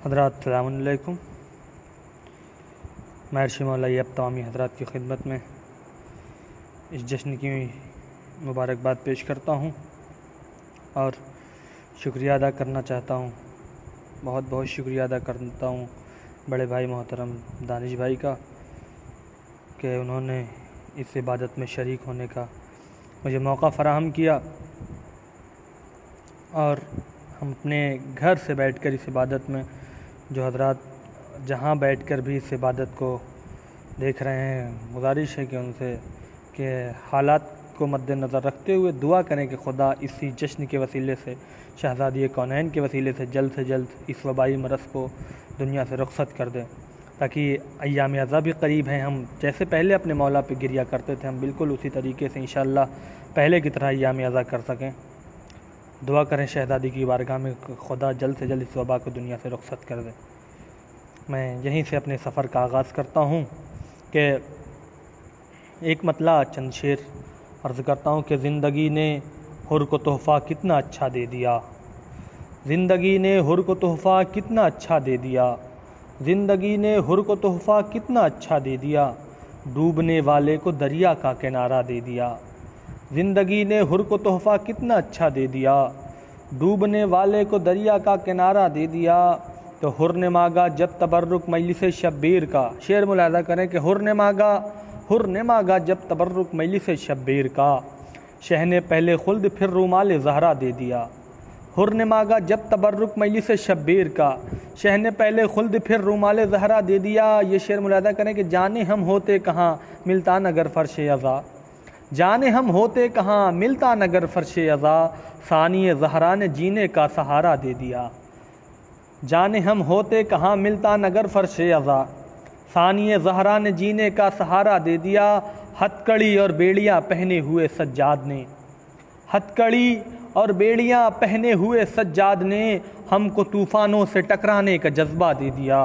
حضرات السلام علیکم۔ میں ارشد مولا اب تمامی حضرات کی خدمت میں اس جشن کی مبارکباد پیش کرتا ہوں اور شکریہ ادا کرنا چاہتا ہوں، بہت بہت شکریہ ادا کرتا ہوں بڑے بھائی محترم دانش بھائی کا کہ انہوں نے اس عبادت میں شریک ہونے کا مجھے موقع فراہم کیا، اور ہم اپنے گھر سے بیٹھ کر اس عبادت میں جو حضرات جہاں بیٹھ کر بھی اس عبادت کو دیکھ رہے ہیں، گزارش ہے کہ ان سے کہ حالات کو مد نظر رکھتے ہوئے دعا کریں کہ خدا اسی جشن کے وسیلے سے، شہزادی کونین کے وسیلے سے جلد اس وبائی مرض کو دنیا سے رخصت کر دیں، تاکہ ایام عزا بھی قریب ہیں۔ ہم جیسے پہلے اپنے مولا پہ گریہ کرتے تھے، ہم بالکل اسی طریقے سے انشاءاللہ پہلے کی طرح ایام عزا کر سکیں۔ دعا کریں شہزادی کی بارگاہ میں خدا جلد سے جلد اس وبا کو دنیا سے رخصت کر دے۔ میں یہیں سے اپنے سفر کا آغاز کرتا ہوں کہ ایک مطلع چند شعر عرض کرتا ہوں کہ زندگی نے حر کو تحفہ کتنا اچھا دے دیا، زندگی نے حر کو تحفہ کتنا اچھا دے دیا، زندگی نے حر کو تحفہ کتنا اچھا دے دیا، ڈوبنے والے کو دریا کا کنارہ دے دیا، زندگی نے حر کو تحفہ کتنا اچھا دے دیا، ڈوبنے والے کو دریا کا کنارہ دے دیا، تو حر نے مانگا جب تبرک مجلس شبیر کا، شعر ملاحظہ کریں کہ حر نے مانگا جب تبرک مجلس شبیر کا، شہ نے پہلے خلد پھر رومال زہرا دے دیا، حر نے مانگا جب تبرک مجلس شبیر کا، شہ نے پہلے خلد پھر رومال زہرا دے دیا۔ یہ شعر ملاحظہ کریں کہ جانے ہم ہوتے کہاں ملتا نگر فرش عزا، جانے ہم ہوتے کہاں ملتا نگر فرش عزا، ثانی زہرا نے جینے کا سہارا دے دیا، جانے ہم ہوتے کہاں ملتا نگر فرش عزا، ثانی زہرا نے جینے کا سہارا دے دیا، ہتھ کڑی اور بیڑیاں پہنے ہوئے سجاد نے، ہتھ کڑی اور بیڑیاں پہنے ہوئے سجاد نے ہم کو طوفانوں سے ٹکرانے کا جذبہ دے دیا،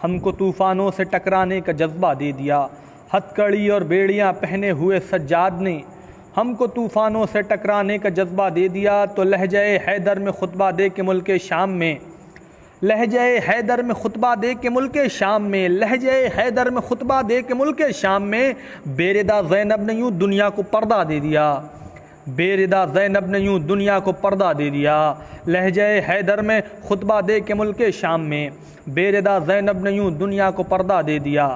ہم کو طوفانوں سے ٹکرانے کا جذبہ دے دیا، ہتھ کڑی اور بیڑیاں پہنے ہوئے سجاد نے ہم کو طوفانوں سے ٹکرانے کا جذبہ دے دیا۔ تو لہجہ حیدر میں خطبہ دے کے ملک شام میں، لہجہ حیدر میں خطبہ دے کے ملک شام میں، لہجہ حیدر میں خطبہ دے کے ملک شام میں، بے ردا زینب نے یوں دنیا کو پردہ دے دیا، بے ردا زینب نے یوں دنیا کو پردہ دے دیا، لہجہ حیدر میں خطبہ دے کے ملک شام میں، بے ردا زینب نے یوں دنیا کو پردہ دے دیا،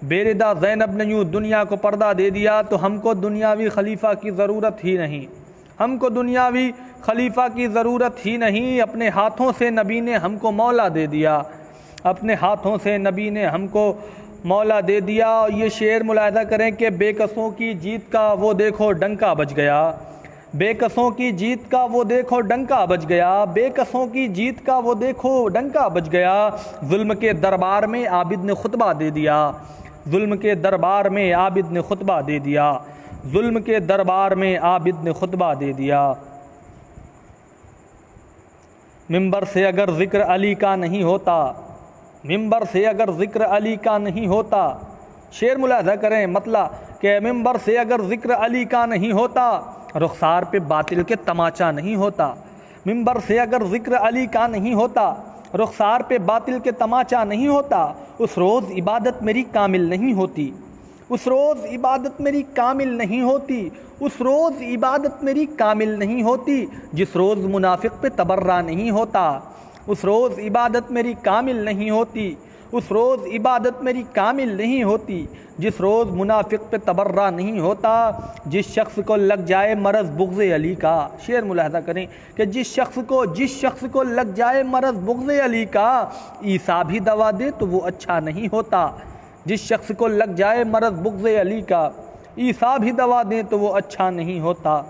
بے ردا زینب نے یوں دنیا کو پردہ دے دیا۔ تو ہم کو دنیاوی خلیفہ کی ضرورت ہی نہیں، ہم کو دنیاوی خلیفہ کی ضرورت ہی نہیں، اپنے ہاتھوں سے نبی نے ہم کو مولا دے دیا، اپنے ہاتھوں سے نبی نے ہم کو مولا دے دیا۔ اور یہ شعر ملاحظہ کریں کہ بے کسوں کی جیت کا وہ دیکھو ڈنکا بج گیا، بے کسوں کی جیت کا وہ دیکھو ڈنکا بج گیا، بے کسوں کی جیت کا وہ دیکھو ڈنکا بج گیا، ظلم کے دربار میں عابد نے خطبہ دے دیا، ظلم کے دربار میں عابد نے خطبہ دے دیا، ظلم کے دربار میں عابد نے خطبہ دے دیا۔ منبر سے اگر ذکر علی کا نہیں ہوتا، منبر سے اگر ذکر علی کا نہیں ہوتا، شعر ملاحظہ کریں مطلب کہ منبر سے اگر ذکر علی کا نہیں ہوتا، رخسار پہ باطل کے تماچا نہیں ہوتا، منبر سے اگر ذکر علی کا نہیں ہوتا، رخسار پہ باطل کے تماچا نہیں ہوتا، اس روز عبادت میری کامل نہیں ہوتی، اس روز عبادت میری کامل نہیں ہوتی، اس روز عبادت میری کامل نہیں ہوتی، جس روز منافق پہ تبرہ نہیں ہوتا، اس روز عبادت میری کامل نہیں ہوتی، اس روز عبادت میری کامل نہیں ہوتی، جس روز منافق پہ تبرہ نہیں ہوتا، جس شخص کو لگ جائے مرض بغض علی کا، شعر ملاحظہ کریں کہ جس شخص کو لگ جائے مرض بغض علی کا، عیسیٰ بھی دوا دے تو وہ اچھا نہیں ہوتا، جس شخص کو لگ جائے مرض بغض علی کا، عیسیٰ بھی دوا دیں تو وہ اچھا نہیں ہوتا،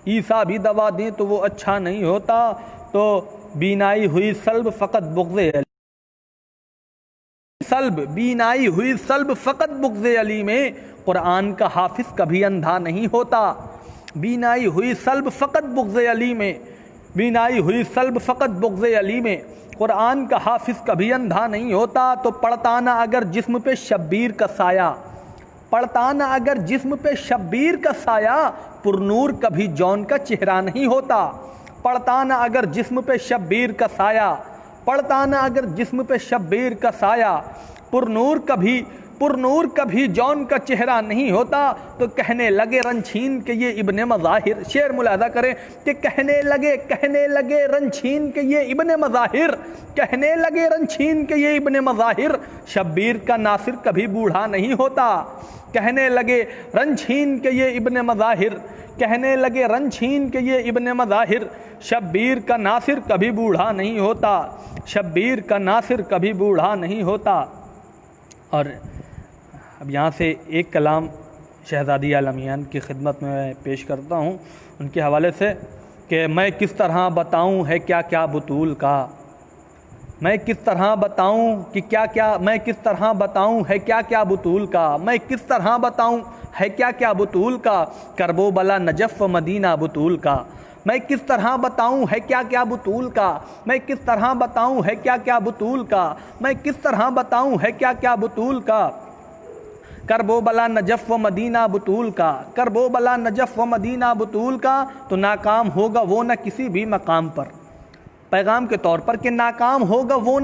عیسیٰ بھی دوا دیں تو وہ اچھا نہیں ہوتا، تو بینائی ہوئی سلب فقط بغض علی، بینائی ہوئی سلب فقط بغض علی میں، قرآن کا حافظ کبھی اندھا نہیں ہوتا، بینائی ہوئی سلب فقط بغض علی میں، بینائی ہوئی سلب فقط بغض علی میں، قرآن کا حافظ کبھی اندھا نہیں ہوتا۔ تو پڑھتا نہ اگر جسم پہ شبیر کا سایہ، پڑھتا نہ اگر جسم پہ شبیر کا سایہ، پر نور کبھی جون کا چہرہ نہیں ہوتا، پڑھتا نہ اگر جسم پہ شبیر کا سایہ، پڑتا نہ اگر جسم پہ شبیر کا سایہ، پر نور کبھی جون کا چہرہ نہیں ہوتا، تو کہنے لگے رنچھین کہ یہ ابن مظاہر، شعر ملاحظہ کریں کہ کہنے لگے رنچھین کہ یہ ابن مظاہر، کہنے لگے رنچھین کہ یہ ابن مظاہر، شبیر کا ناصر کبھی بوڑھا نہیں ہوتا، کہنے لگے رنچھین کہ یہ ابن مظاہر، کہنے لگے رنچھین کہ یہ ابن مظاہر، شبیر کا ناصر کبھی بوڑھا نہیں ہوتا، شبیر کا ناصر کبھی بوڑھا نہیں ہوتا۔ اور اب یہاں سے ایک کلام شہزادی عالمیان کی خدمت میں پیش کرتا ہوں ان کے حوالے سے کہ میں کس طرح بتاؤں ہے کیا کیا بطول کا، میں کس طرح بتاؤں کہ میں کس طرح بتاؤں ہے کیا کیا بطول کا، میں کس طرح بتاؤں ہے کیا کیا بطول کا، کرب و بلا نجف و مدینہ بطول کا، میں کس طرح بتاؤں ہے کیا کیا بطول کا، میں کس طرح بتاؤں ہے کیا کیا بطول کا، میں کس طرح بتاؤں ہے کیا کیا بطول کا، کرب و بلا نجف و مدینہ بطول کا، کرب و بلا نجف و مدینہ بطول کا، تو ناکام ہوگا وہ نہ کسی بھی مقام پر، پیغام کے طور پر کہ ناکام ہوگا وہ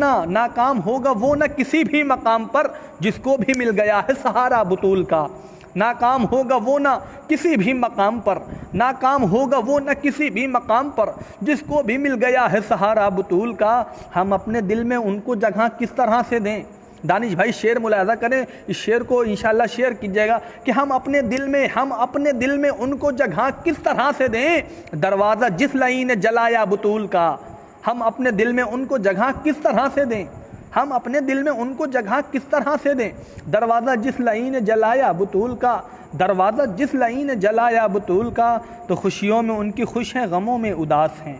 نہ کسی بھی مقام پر، جس کو بھی مل گیا ہے سہارا بطول کا، ناکام ہوگا وہ نہ کسی بھی مقام پر، ناکام ہوگا وہ نہ کسی بھی مقام پر، جس کو بھی مل گیا ہے سہارا بطول کا۔ ہم اپنے دل میں ان کو جگہ کس طرح سے دیں؟ دانش بھائی شعر ملاحظہ کریں، اس شعر کو انشاءاللہ شیئر کیجیے گا کہ ہم اپنے دل میں ان کو جگہ کس طرح سے دیں، دروازہ جس لئی نے جلایا بطول کا، ہم اپنے دل میں ان کو جگہ کس طرح سے دیں، ہم اپنے دل میں ان کو جگہ کس طرح سے دیں، دروازہ جس لئی نے جلایا بطول کا، دروازہ جس لئی نے جلایا بطول کا، تو خوشیوں میں ان کی خوش ہیں غموں میں اداس ہیں،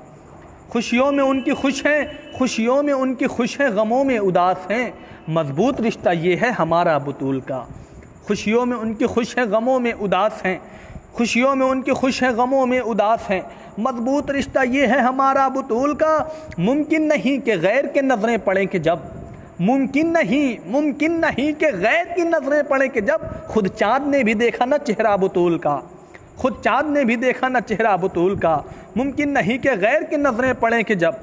خوشیوں میں ان کی خوش ہیں، خوشیوں میں ان کی خوش ہیں غموں میں اداس ہیں، مضبوط رشتہ یہ ہے ہمارا بطول کا، خوشیوں میں ان کی خوش ہیں غموں میں اداس ہیں، خوشیوں میں ان کی خوش ہیں غموں میں اداس ہیں، مضبوط رشتہ یہ ہے ہمارا بطول کا، ممکن نہیں کہ غیر کے نظریں پڑیں کہ جب، ممکن نہیں کہ غیر کی نظریں پڑیں کہ جب، خود چاند نے بھی دیکھا نہ چہرہ بطول کا، خود چاند نے بھی دیکھا نہ چہرہ بطول کا، ممکن نہیں کہ غیر کی نظریں پڑیں کہ جب،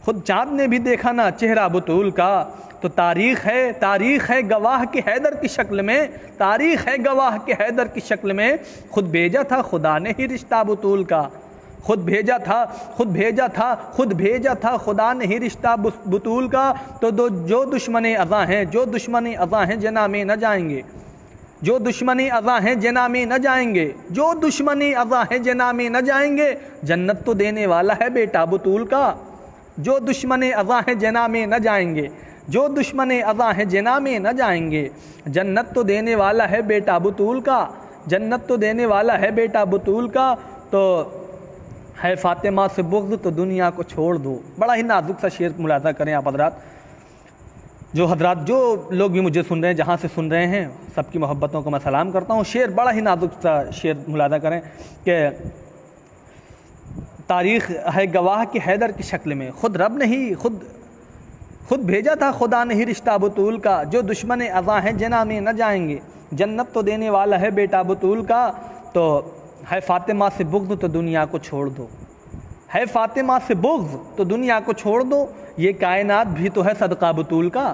خود چاند نے بھی دیکھا نہ چہرہ بطول کا، تو تاریخ ہے گواہ کے حیدر کی شکل میں، تاریخ ہے گواہ کے حیدر کی شکل میں، خود بھیجا تھا خدا نے ہی رشتہ بطول کا، خود بھیجا تھا خدا نے ہی رشتہ بطول کا، تو جو دشمن اذاں ہیں جنا میں نہ جائیں گے، جو دشمنی اذاں ہیں جنا میں نہ جائیں گے، جو دشمنی اذاں ہیں جنا میں نہ جائیں گے، جنت تو دینے والا ہے بیٹا بطول کا، جو دشمن اذاں ہیں جنا میں نہ جائیں گے، جو دشمن اذاں ہیں جنا میں نہ جائیں گے، جنت تو دینے والا ہے بیٹا بطول کا، جنت تو دینے والا ہے بیٹا بطول کا، تو ہے فاطمہ سے بغض تو دنیا کو چھوڑ دو۔ بڑا ہی نازک سا شعر ملاحظہ کریں آپ حضرات، جو لوگ بھی مجھے سن رہے ہیں، جہاں سے سن رہے ہیں، سب کی محبتوں کو میں سلام کرتا ہوں۔ شعر بڑا ہی نازک سا شعر ملاحظہ کریں کہ تاریخ ہے گواہ کی حیدر کی شکل میں، خود رب نے ہی خود بھیجا تھا خدا نے ہی رشتہ بطول کا، جو دشمن اذاں ہیں جنا میں نہ جائیں گے، جنت تو دینے والا ہے بیٹا بطول کا، تو ہے فاطمہ سے بغض تو دنیا کو چھوڑ دو، ہے فاطمہ سے بغض تو دنیا کو چھوڑ دو، یہ کائنات بھی تو ہے صدقہ بطول کا،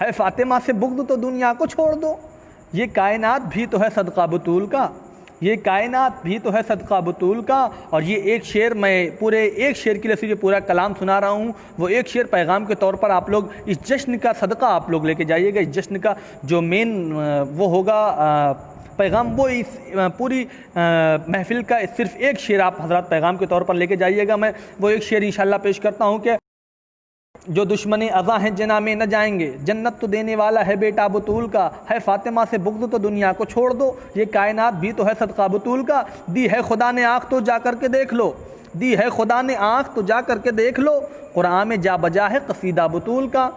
ہے فاطمہ سے بغض تو دنیا کو چھوڑ دو، یہ کائنات بھی تو ہے صدقہ بطول کا، یہ کائنات بھی تو ہے صدقہ بطول کا۔ اور یہ ایک شعر، میں پورے ایک شعر کے لیے صرف پورا کلام سنا رہا ہوں، وہ ایک شعر پیغام کے طور پر آپ لوگ اس جشن کا صدقہ آپ لوگ لے کے جائیے گا، اس جشن کا جو مین وہ ہوگا پیغام، وہ اس پوری محفل کا صرف ایک شعر آپ حضرات پیغام کے طور پر لے کے جائیے گا۔ میں وہ ایک شعر انشاءاللہ پیش کرتا ہوں کہ جو دشمن اذاں ہیں جنا میں نہ جائیں گے، جنت تو دینے والا ہے بیٹا بطول کا، ہے فاطمہ سے بغض تو دنیا کو چھوڑ دو، یہ کائنات بھی تو ہے صدقہ بطول کا، دی ہے خدا نے آنکھ تو جا کر کے دیکھ لو، دی ہے خدا نے آنکھ تو جا کر کے دیکھ لو، قرآن میں جا بجا ہے قصیدہ بطول کا،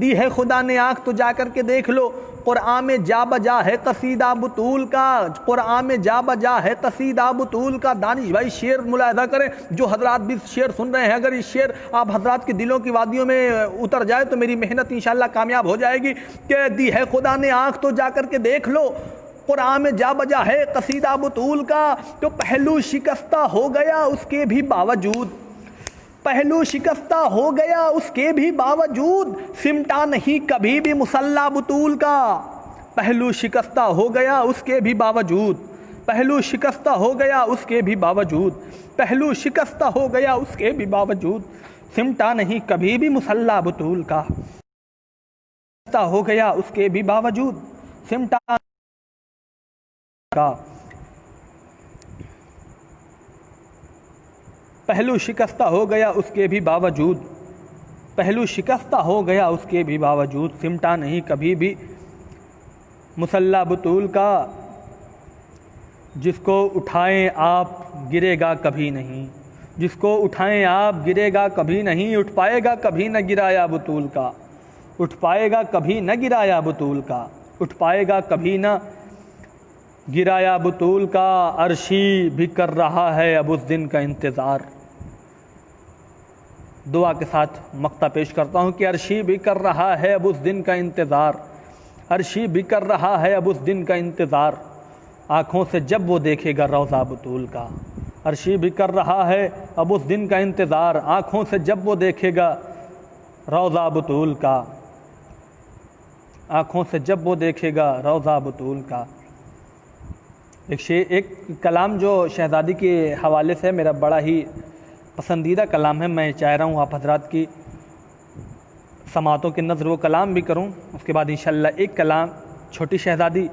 دی ہے خدا نے آنکھ تو جا کر کے دیکھ لو، قرآن میں جا بجا ہے قصیدہ بطول کا، قرآن میں جا بجا ہے قصیدہ بطول کا۔ دانش بھائی شعر ملاحظہ کریں، جو حضرات بھی شعر سن رہے ہیں، اگر یہ شعر آپ حضرات کے دلوں کی وادیوں میں اتر جائے تو میری محنت انشاءاللہ کامیاب ہو جائے گی کہ دی ہے خدا نے آنکھ تو جا کر کے دیکھ لو، قرآن میں جا بجا ہے قصیدہ بطول کا، تو پہلو شکستہ ہو گیا اس کے بھی باوجود، پہلو شکستہ ہو گیا اس کے بھی باوجود سمٹا نہیں کبھی بھی مسلح بطول کا، پہلو شکستہ ہو گیا اس کے بھی باوجود، پہلو شکستہ ہو گیا اس کے بھی باوجود، پہلو شکستہ ہو گیا اس کے بھی باوجود سمٹا نہیں کبھی بھی مسلح بطول کا، شکستہ ہو گیا اس کے بھی باوجود سمٹا کا، پہلو شکستہ ہو گیا اس کے بھی باوجود، پہلو شکستہ ہو گیا اس کے بھی باوجود سمٹا نہیں کبھی بھی مسلح بطول کا، جس کو اٹھائیں آپ گرے گا کبھی نہیں، جس کو اٹھائیں آپ گرے گا کبھی نہیں، اٹھ پائے گا کبھی نہ گرایا بطول کا، اٹھ پائے گا کبھی نہ گرایا بطول کا، اٹھ پائے گا کبھی نہ گرایا بطول کا، عرشی بھی کر رہا ہے اب اس دن کا انتظار۔ دعا کے ساتھ مقطع پیش کرتا ہوں کہ عرشی بھی کر رہا ہے اب اس دن کا انتظار، عرشی بھی کر رہا ہے اب اس دن کا انتظار، آنکھوں سے جب وہ دیکھے گا روضہ بطول کا، عرشی بھی کر رہا ہے اب اس دن کا انتظار، آنکھوں سے جب وہ دیکھے گا روضہ بطول کا، آنکھوں سے جب وہ دیکھے گا روضہ بطول کا۔ ایک کلام جو شہزادی کے حوالے سے میرا بڑا ہی پسندیدہ کلام ہے، میں چاہ رہا ہوں آپ حضرات کی سماعتوں کے نظر وہ کلام بھی کروں، اس کے بعد انشاءاللہ ایک کلام چھوٹی شہزادی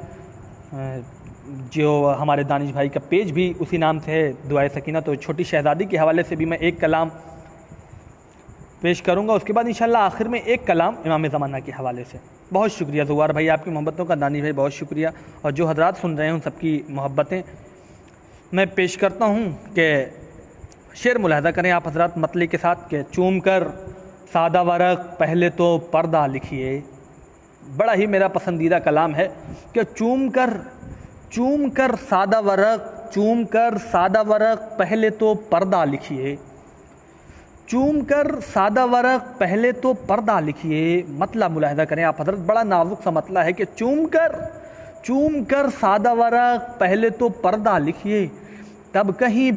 جو ہمارے دانش بھائی کا پیج بھی اسی نام سے ہے دعائے سکینہ، تو چھوٹی شہزادی کے حوالے سے بھی میں ایک کلام پیش کروں گا، اس کے بعد انشاءاللہ آخر میں ایک کلام امام زمانہ کے حوالے سے۔ بہت شکریہ زوار بھائی آپ کی محبتوں کا، دانش بھائی بہت شکریہ، اور جو حضرات سن رہے ہیں ان سب کی محبتیں میں پیش کرتا ہوں کہ شعر ملاحظہ کریں آپ حضرات مطلع کے ساتھ کہ چوم کر سادہ ورق پہلے تو پردہ لکھیے، بڑا ہی میرا پسندیدہ کلام ہے کہ چوم کر سادہ ورق، چوم کر سادہ ورق پہلے تو پردہ لکھیے، چوم کر سادہ ورق پہلے تو پردہ لکھیے، مطلب ملاحظہ کریں آپ حضرت، بڑا نازک سا مطلب ہے کہ چوم کر سادہ ورق پہلے تو پردہ لکھیے، تب کہیں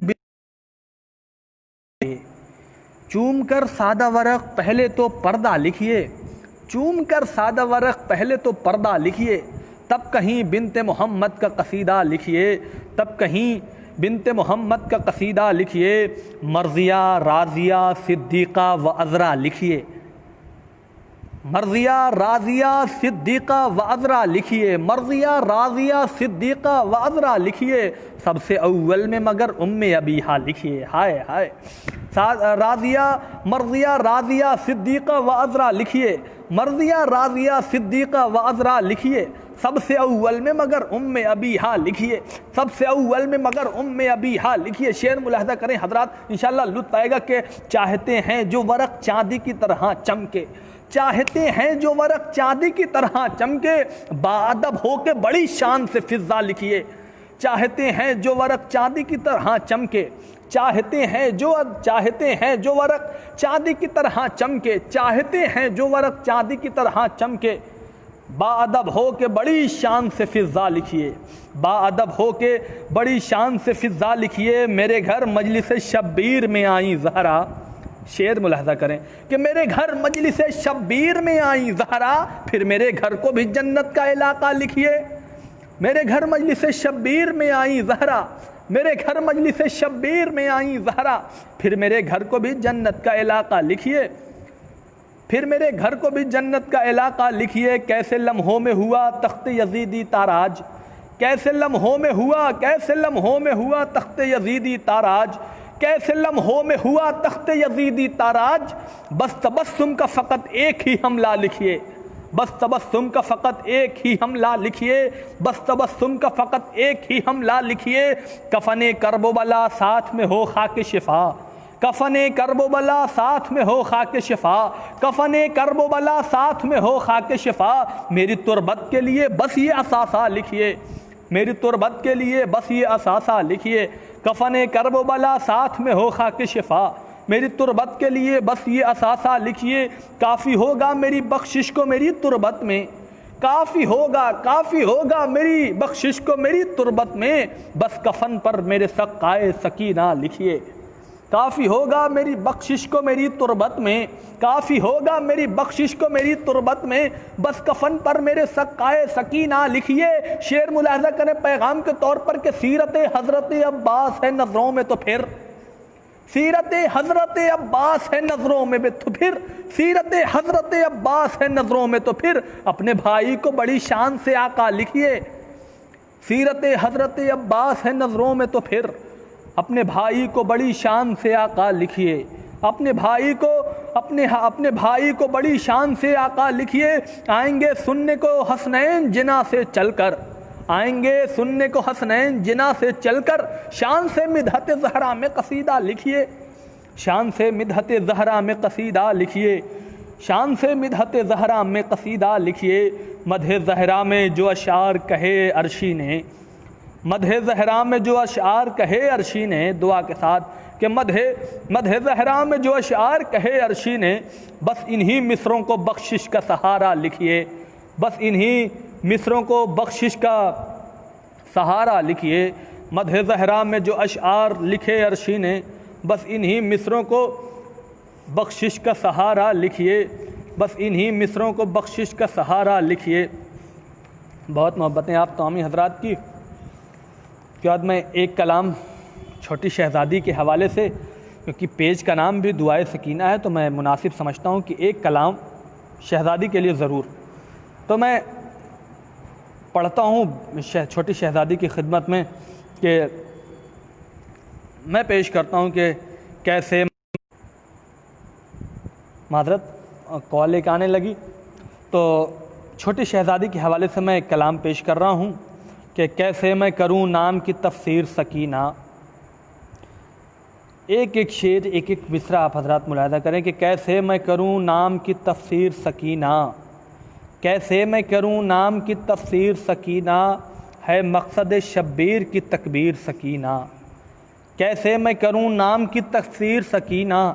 چوم کر سادہ ورق پہلے تو پردہ لکھیے، چوم کر سادہ ورق پہلے تو پردہ لکھیے، تب کہیں بنت محمد کا قصیدہ لکھیے، تب کہیں بنت محمد کا قصیدہ لکھیے، مرضیہ راضیہ صدیقہ و عذرا لکھیے، مرضیہ راضیہ صدیقہ و عذرا لکھیے، مرضیہ راضیہ صدیقہ و عذرا لکھیے، سب سے اول میں مگر ام ابیہا لکھیے، ہائے ہائے، مرضیہ راضیہ صدیقہ و عذرا لکھیے، مرضیہ راضیہ صدیقہ و عذرا لکھیے، سب سے اول میں مگر ام ابیہا لکھیے، سب سے اول میں مگر ام ابیہا لکھیے۔ شعر ملاحظہ کریں حضرات، انشاءاللہ لطف آئے گا کہ چاہتے ہیں جو ورق چاندی کی طرح چمکے، چاہتے ہیں جو ورق چاندی کی طرح چمکے، باادب ہو کے بڑی شان سے فضا لکھیے، چاہتے ہیں جو ورق چاندی کی طرح چمکے، چاہتے ہیں جو ورق چاندی کی طرح چمکے، چاہتے ہیں جو ورق چاندی کی طرح چمکے، باادب ہو کے بڑی شان سے فضا لکھیے، باادب ہو کے بڑی شان سے فضا لکھیے، میرے گھر مجلس شبیر میں آئیں زہرا، شعر ملاحظہ کریں کہ میرے گھر مجلس شبیر میں آئیں زہرا، پھر میرے گھر کو بھی جنت کا علاقہ لکھیے، میرے گھر مجلس شبیر میں آئیں زہرا، میرے گھر مجلس شبیر میں آئیں زہرا، پھر میرے گھر کو بھی جنت کا علاقہ لکھیے، پھر میرے گھر کو بھی جنت کا علاقہ لکھیے، کیسے لمحوں میں ہوا تخت یزیدی تاراج، کیسے لمحوں میں ہوا تخت یزیدی تاراج، کیسے لمحوں میں ہوا تخت یزیدی تاراج، بس تبسم کا فقط ایک ہی حملہ لکھیے، بس تبسم کا فقط ایک ہی حملہ لکھیے، بس تبسم کا فقط ایک ہی حملہ لکھیے، کفن کرب و بلا ساتھ میں ہو خاک شفا، کفن کرب و بلا ساتھ میں ہو خاک شفا، کفن کرب و بلا ساتھ میں ہو خاک شفا، میری تربت کے لیے بس یہ اثاثہ لکھیے، میری تربت کے لیے بس یہ اثاثہ لکھیے، کفن کرب و بلا ساتھ میں ہو خاک شفا، میری تربت کے لیے بس یہ اثاثہ لکھیے، کافی ہوگا میری بخشش کو میری تربت میں، کافی ہوگا میری بخشش کو میری تربت میں، بس کفن پر میرے سقائے سکینہ لکھیے، کافی ہوگا میری بخشش کو میری تربت میں، کافی ہوگا میری بخشش کو میری تربت میں، بس کفن پر میرے سقائے سکینہ لکھیے۔ شعر ملاحظہ کریں پیغام کے طور پر کہ سیرت حضرت عباس ہے نظروں میں تو پھر، سیرت حضرت عباس ہے نظروں میں تو پھر، سیرت حضرت عباس ہے نظروں میں تو پھر، اپنے بھائی کو بڑی شان سے آقا لکھیے۔ سیرت حضرت عباس ہے نظروں میں تو پھر، اپنے بھائی کو بڑی شان سے آقا لکھیے، اپنے بھائی کو بڑی شان سے آقا لکھیے۔ آئیں گے سننے کو حسنین جنا سے چل کر، آئیں گے سننے کو حسنین جنا سے چل کر، شان سے مدحت زہرا میں قصیدہ لکھیے، شان سے مدحت زہرا میں قصیدہ لکھیے، شان سے مدحت زہرا میں قصیدہ لکھیے۔ مدح زہرا میں جو اشعار کہے عرشی نے، مدح زہرا میں جو اشعار کہے عرشی نے، دعا کے ساتھ کہ مدح زہرا میں جو اشعار کہے عرشی نے، بس انہی مصروں کو بخشش کا سہارا لکھیے، بس انہی مصروں کو بخشش کا سہارا لکھیے۔ مدح زہرا میں جو اشعار لکھے عرشی نے، بس انہی مصروں کو بخشش کا سہارا لکھیے، بس انہی مصروں کو بخشش کا سہارا لکھیے۔ بہت محبتیں آپ تمامی حضرات کی۔ کے بعد میں ایک کلام چھوٹی شہزادی کے حوالے سے، کیونکہ پیج کا نام بھی دعائے سکینہ ہے تو میں مناسب سمجھتا ہوں کہ ایک کلام شہزادی کے لیے ضرور، تو میں پڑھتا ہوں چھوٹی شہزادی کی خدمت میں کہ میں پیش کرتا ہوں کہ کیسے معذرت کال ایک آنے لگی، تو چھوٹی شہزادی کے حوالے سے میں ایک کلام پیش کر رہا ہوں کہ کیسے میں کروں نام کی تفسیر سکینہ۔ ایک ایک شعر ایک ایک مصرع آپ حضرات ملاحظہ کریں کہ کیسے میں کروں نام کی تفسیر سکینہ، کیسے میں کروں نام کی تفسیر سکینہ، ہے مقصد شبیر کی تکبیر سکینہ، کیسے میں کروں نام کی تفسیر سکینہ،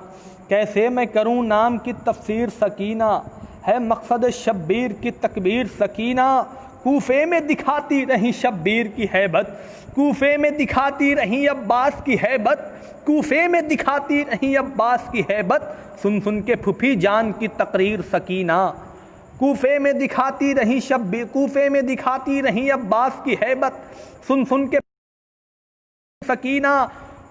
کیسے میں کروں نام کی تفسیر سکینہ، ہے مقصد شبیر کی تکبیر سکینہ۔ کوفے میں دکھاتی رہیں شبیر کی ہیبت، کوفے میں دکھاتی رہیں عباس کی ہیبت، کوفے میں دکھاتی رہیں عباس کی ہیبت، سن سن کے پھپھی جان کی تقریر سکینہ، کوفے میں دکھاتی رہیں کوفے میں دکھاتی رہیں عباس کی ہیبت، سن سن کے سکینہ،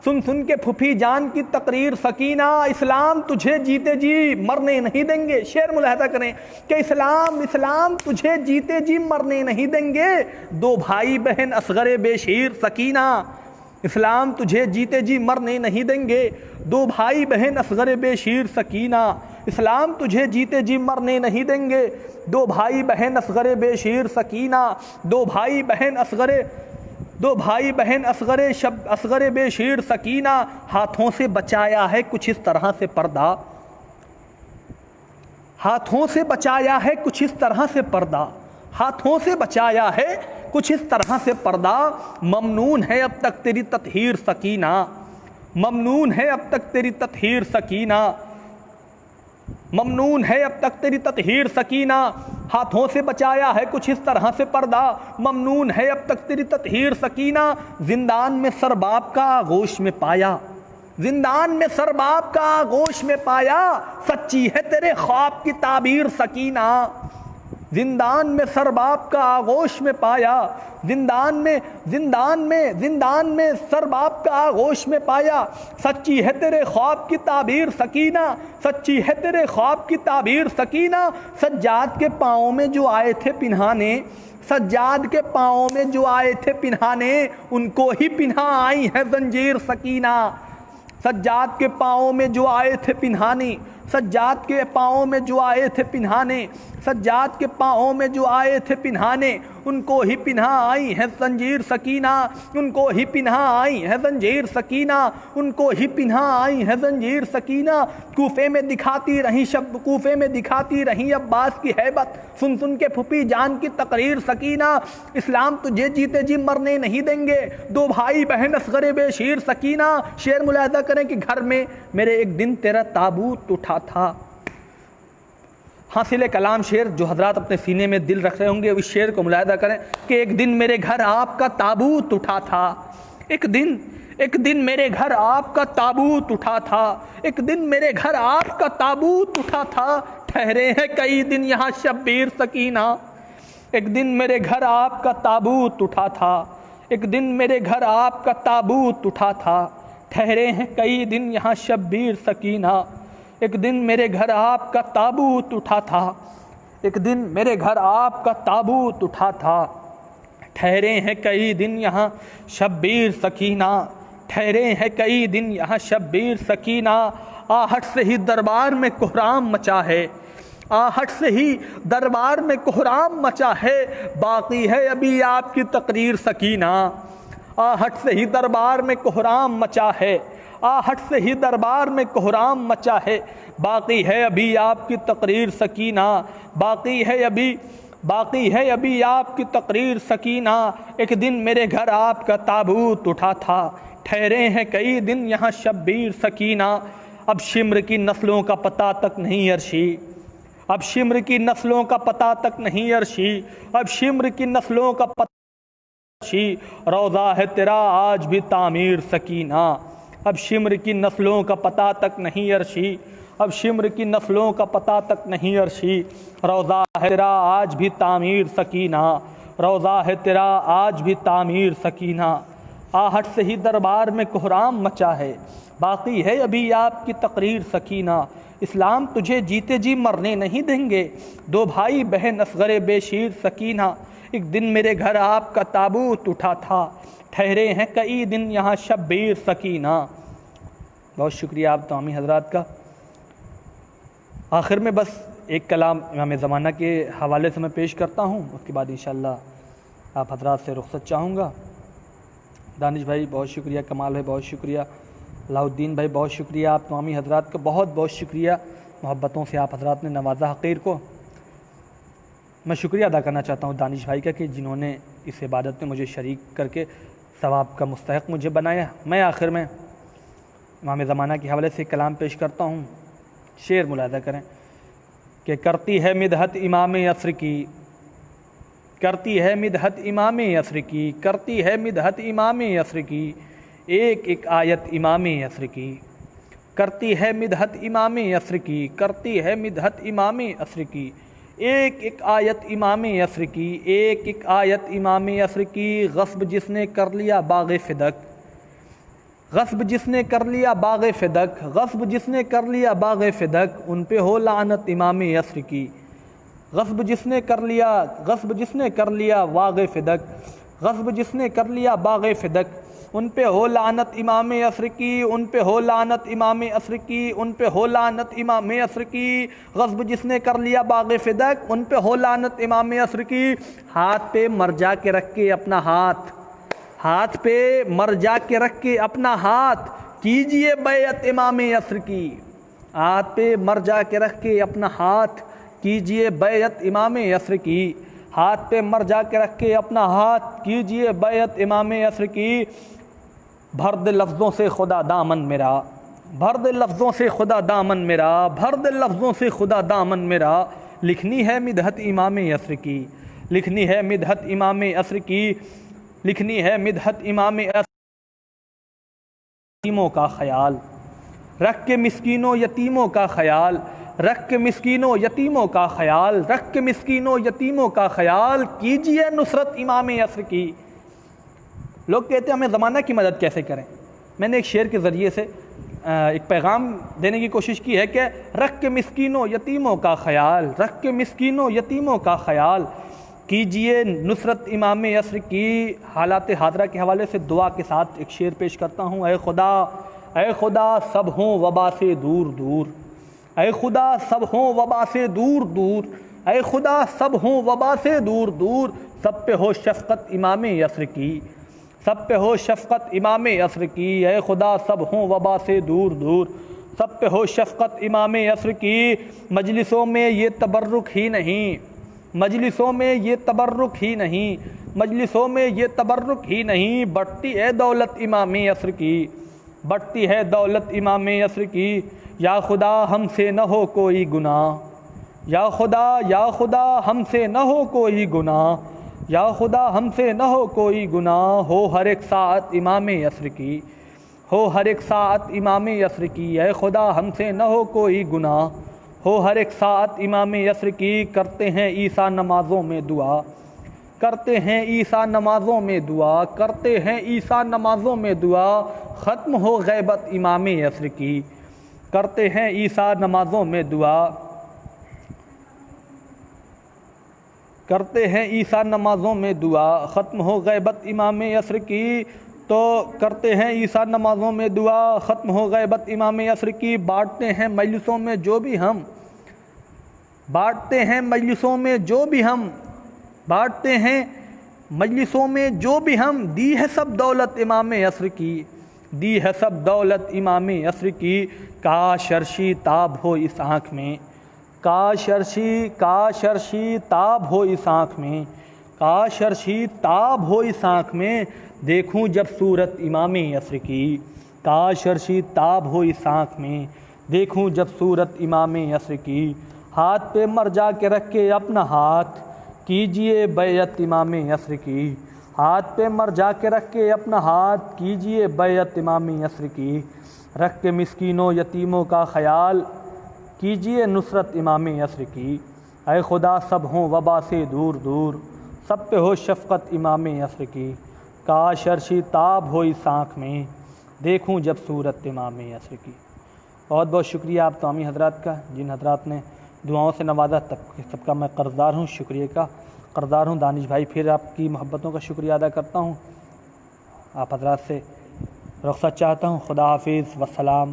سن سن کے پھپھی جان کی تقریر سکینہ۔ اسلام تجھے جیتے جی مرنے نہیں دیں گے، شعر ملاحظہ کریں کہ اسلام تجھے جیتے جی مرنے نہیں دیں گے، دو بھائی بہن اصغر بے شیر سکینہ، اسلام تجھے جیتے جی مرنے نہیں دیں گے، دو بھائی بہن اصغر بے شیر سکینہ، اسلام تجھے جیتے جی مرنے نہیں دیں گے، دو بھائی بہن اصغر بے شیر سکینہ، دو بھائی بہن اصغر بے شیر سکینہ۔ ہاتھوں سے بچایا ہے کچھ اس طرح سے پردہ، ہاتھوں سے بچایا ہے کچھ اس طرح سے پردہ، ہاتھوں سے بچایا ہے کچھ اس طرح سے پردہ، ممنون ہے اب تک تیری تطہیر سکینہ، ممنون ہے اب تک تیری تطہیر سکینہ، ممنون ہے اب تک تیری تطہیر سکینہ۔ ہاتھوں سے بچایا ہے کچھ اس طرح سے پردہ، ممنون ہے اب تک تیری تطہیر سکینہ۔ زندان میں سرباب کا آغوش میں پایا، زندان میں سرباب کا آغوش میں پایا، سچی ہے تیرے خواب کی تعبیر سکینہ، زندان میں سرباب کا آغوش میں پایا، زندان میں سرباب کا آغوش میں پایا، سچی ہے تیرے خواب کی تعبیر سکینہ، سچی ہے تیرے خواب کی تعبیر سکینہ۔ سجاد کے پاؤں میں جو آئے تھے پنہانے، سجاد کے پاؤں میں جو آئے تھے پنہانے، ان کو ہی پنہا آئی ہے زنجیر سکینہ، سجاد کے پاؤں میں جو آئے تھے پنہانے، سجاد کے پاؤں میں جو آئے تھے پنہانے، سجاد کے پاؤں میں جو آئے تھے پنہانے، ان کو ہی پنہا آئی ہے زنجیر سکینہ، ان کو ہی پنہا آئی ہے زنجیر سکینہ، ان کو ہی پنہا آئی ہے زنجیر سکینہ۔ کوفے میں دکھاتی رہیں عباس کی ہیبت، سن سن کے پھپھی جان کی تقریر سکینہ، اسلام تجھے جیتے جی مرنے نہیں دیں گے، دو بھائی بہن اصغر بے شیر سکینہ۔ شعر ملاحظہ کریں کہ گھر میں میرے ایک دن تیرا تابوت اٹھا تھا، حاصل کلام شعر جو حضرات اپنے سینے میں دل رکھ رہے ہوں گے اس شعر کو ملاحظہ کریں کہ ایک دن میرے گھر آپ کا تابوت اٹھا تھا، ایک دن میرے گھر آپ کا تابوت اٹھا تھا، ایک دن میرے گھر آپ کا تابوت اٹھا تھا، ٹھہرے ہیں کئی دن یہاں شبیر سکینہ۔ ایک دن میرے گھر آپ کا تابوت اٹھا تھا، ایک دن میرے گھر آپ کا تابوت اٹھا تھا، ٹھہرے ہیں کئی دن یہاں شبیر سکینہ۔ ایک دن میرے گھر آپ کا تابوت اٹھا تھا، ایک دن میرے گھر آپ کا تابوت اٹھا تھا، ٹھہرے ہیں کئی دن یہاں شبیر سکینہ، ٹھہرے ہیں کئی دن یہاں شبیر سکینہ۔ آہٹ سے ہی دربار میں کوہرام مچا ہے، آہٹ سے ہی دربار میں کوہرام مچا ہے، باقی ہے ابھی آپ کی تقریر سکینہ۔ آہٹ سے ہی دربار میں کوہرام مچا ہے، آہٹ سے ہی دربار میں کوہرام مچا ہے، باقی ہے ابھی آپ کی تقریر سکینہ، باقی ہے ابھی آپ کی تقریر سکینہ۔ ایک دن میرے گھر آپ کا تابوت اٹھا تھا، ٹھہرے ہیں کئی دن یہاں شبیر سکینہ۔ اب شمر کی نسلوں کا پتہ تک نہیں عرشی، اب شمر کی نسلوں کا پتہ تک نہیں عرشی، اب شمر کی نسلوں کا پتہ عرشی، روضہ ہے تیرا آج بھی تعمیر سکینہ۔ اب شمر کی نسلوں کا پتہ تک نہیں عرشی، اب شمر کی نسلوں کا پتہ تک نہیں عرشی، روضہ ہے تیرا آج بھی تعمیر سکینہ، روضہ ہے تیرا آج بھی تعمیر سکینہ۔ آہٹ سے ہی دربار میں کوہرام مچا ہے، باقی ہے ابھی آپ کی تقریر سکینہ۔ اسلام تجھے جیتے جی مرنے نہیں دیں گے، دو بھائی بہن اصغر بے شیر سکینہ۔ ایک دن میرے گھر آپ کا تابوت اٹھا تھا، ٹھہرے ہیں کئی دن یہاں شبیر سکینہ۔ بہت شکریہ آپ تمامی حضرات کا۔ آخر میں بس ایک کلام امام زمانہ کے حوالے سے میں پیش کرتا ہوں، اس کے بعد انشاءاللہ آپ حضرات سے رخصت چاہوں گا۔ دانش بھائی بہت شکریہ، کمال بھائی بہت شکریہ، علاء الدین بھائی بہت شکریہ، آپ تمامی حضرات کا بہت بہت شکریہ، محبتوں سے آپ حضرات نے نوازا حقیر کو۔ میں شکریہ ادا کرنا چاہتا ہوں دانش بھائی کا کہ جنہوں نے اس عبادت میں مجھے شریک کر کے ثواب کا مستحق مجھے بنایا۔ میں آخر میں امام زمانہ کے حوالے سے کلام پیش کرتا ہوں، شعر ملاحظہ کریں کہ کرتی ہے مدحت امام عصر کی، کرتی ہے مدحت امام عصر کی، کرتی ہے مدحت امام عصر کی، ایک ایک آیت امام عصر کی، کرتی ہے مدحت امام عصر کی، کرتی ہے مدحت امام عصر کی، ایک ایک آیت امام عصر کی، ایک ایک آیت امام عصر کی۔ غصب جس نے کر لیا باغ فدق، غصب جس نے کر لیا باغ فدق، غصب جس نے کر لیا باغ فدق، ان پہ ہو لعنت امام عصر کی۔ غصب جس نے کر لیا، غصب جس نے کر لیا باغ فدق، غصب جس نے کر لیا باغ فدق، ان پہ ہو لعنت امام عصر کی، ان پہ ہو لعنت امام عصر کی، ان پہ ہو لعنت امام عصر کی۔ غصب جس نے کر لیا باغ فدق، ان پہ ہو لعنت امام عصر کی۔ ہاتھ پہ مرجا کے رکھ کے اپنا ہاتھ، ہاتھ پہ مرجا کے رکھ کے اپنا ہاتھ، کیجئے بیعت امام عصر کی۔ ہاتھ پہ مرجا کے رکھ کے اپنا ہاتھ، کیجئے بیعت امام عصر کی۔ ہاتھ پہ مرجا کے رکھ کے اپنا ہاتھ، کیجئے بیعت امام عصر کی۔ بھر دے لفظوں سے خدا دامن میرا، بھر دے لفظوں سے خدا دامن میرا، بھر دے لفظوں سے خدا دامن میرا، لکھنی ہے مدحت امام عصر کی، لکھنی ہے مدحت امام عصر کی، لکھنی ہے مدحت امام عصر یتیموں کا خیال، رکھ کے مسکینوں یتیموں کا خیال، رکھ کے مسکینوں یتیموں کا خیال، رکھ کے مسکینوں یتیموں کا خیال، کیجئے نصرت امام عصر کی۔ لوگ کہتے ہیں ہمیں زمانہ کی مدد کیسے کریں، میں نے ایک شعر کے ذریعے سے ایک پیغام دینے کی کوشش کی ہے کہ رکھ کے مسکینوں یتیموں کا خیال، رکھ کے مسکینوں یتیموں کا خیال، کیجئے نصرت امام عصر کی۔ حالات حاضرہ کے حوالے سے دعا کے ساتھ ایک شعر پیش کرتا ہوں۔ اے خدا، اے خدا سب ہوں وبا سے دور دور، اے خدا سب ہوں وبا سے دور دور، اے خدا سب ہوں وبا سے دور دور، سب پہ ہو شفقت امام عصر کی، سب پہ ہو شفقت امام عصر کی۔ اے خدا سب ہوں وبا سے دور دور، سب پہ ہو شفقت امام عصر کی۔ مجلسوں میں یہ تبرک ہی نہیں، مجلسوں میں یہ تبرک ہی نہیں، مجلسوں میں یہ تبرک ہی نہیں، بڑھتی ہے دولت امام عصر کی، بڑھتی ہے دولت امام عصر کی۔ یا خدا ہم سے نہ ہو کوئی گناہ، یا خدا ہم سے نہ ہو کوئی گناہ، یا خدا ہم سے نہ ہو کوئی گناہ، ہو ہر ایک ساعت امام عصر کی، ہو ہر ایک ساعت امام عصر کی، اے خدا ہم سے نہ ہو کوئی گناہ، ہو ہر ایک ساعت امام عصر کی۔ کرتے ہیں عیسیٰ نمازوں میں دعا، کرتے ہیں عیسیٰ نمازوں میں دعا، کرتے ہیں عیسیٰ نمازوں میں دعا، ختم ہو غیبت امام عصر کی۔ کرتے ہیں عیسیٰ نمازوں میں دعا، کرتے ہیں عیسیٰ نمازوں میں دعا، ختم ہو غیبت امام عصر کی۔ تو کرتے ہیں عیسیٰ نمازوں میں دعا، ختم ہو غیبت امام عصر کی۔ بانٹتے ہیں مجلسوں میں جو بھی ہم، بانٹتے ہیں مجلسوں میں جو بھی ہم، بانٹتے ہیں مجلسوں میں جو بھی ہم، دی ہے سب دولت امام عصر کی، دی ہے سب دولت امام عصر کی۔ کاش عرشی تاب ہو اس آنکھ میں، کاش عرشی تاب ہو اس آنکھ میں، کاش عرشی تاب ہو اس آنکھ میں، دیکھوں جب صورت امام عصر کی۔ کاش عرشی تاب ہو اس آنکھ میں، دیکھوں جب صورت امام عصر کی۔ ہاتھ پہ مر جا کے رکھ کے اپنا ہاتھ، کیجئے بیعت امام عصر کی۔ ہاتھ پہ مر جا کے رکھ کے اپنا ہاتھ، کیجئے بیعت امام عصر کی۔ رکھ کے مسکینوں یتیموں کا خیال، کیجئے نصرت امام عصر کی۔ اے خدا سب ہوں وبا سے دور دور، سب پہ ہو شفقت امام عصر کی۔ کاش عرشی تاب ہو اس آنکھ میں، دیکھوں جب صورت امام عصر کی۔ بہت بہت شکریہ آپ تمامی حضرات کا، جن حضرات نے دعاؤں سے نوازا، سب کا میں قرضدار ہوں، شکریہ کا قرضدار ہوں۔ دانش بھائی پھر آپ کی محبتوں کا شکریہ ادا کرتا ہوں، آپ حضرات سے رخصت چاہتا ہوں۔ خدا حافظ، والسلام۔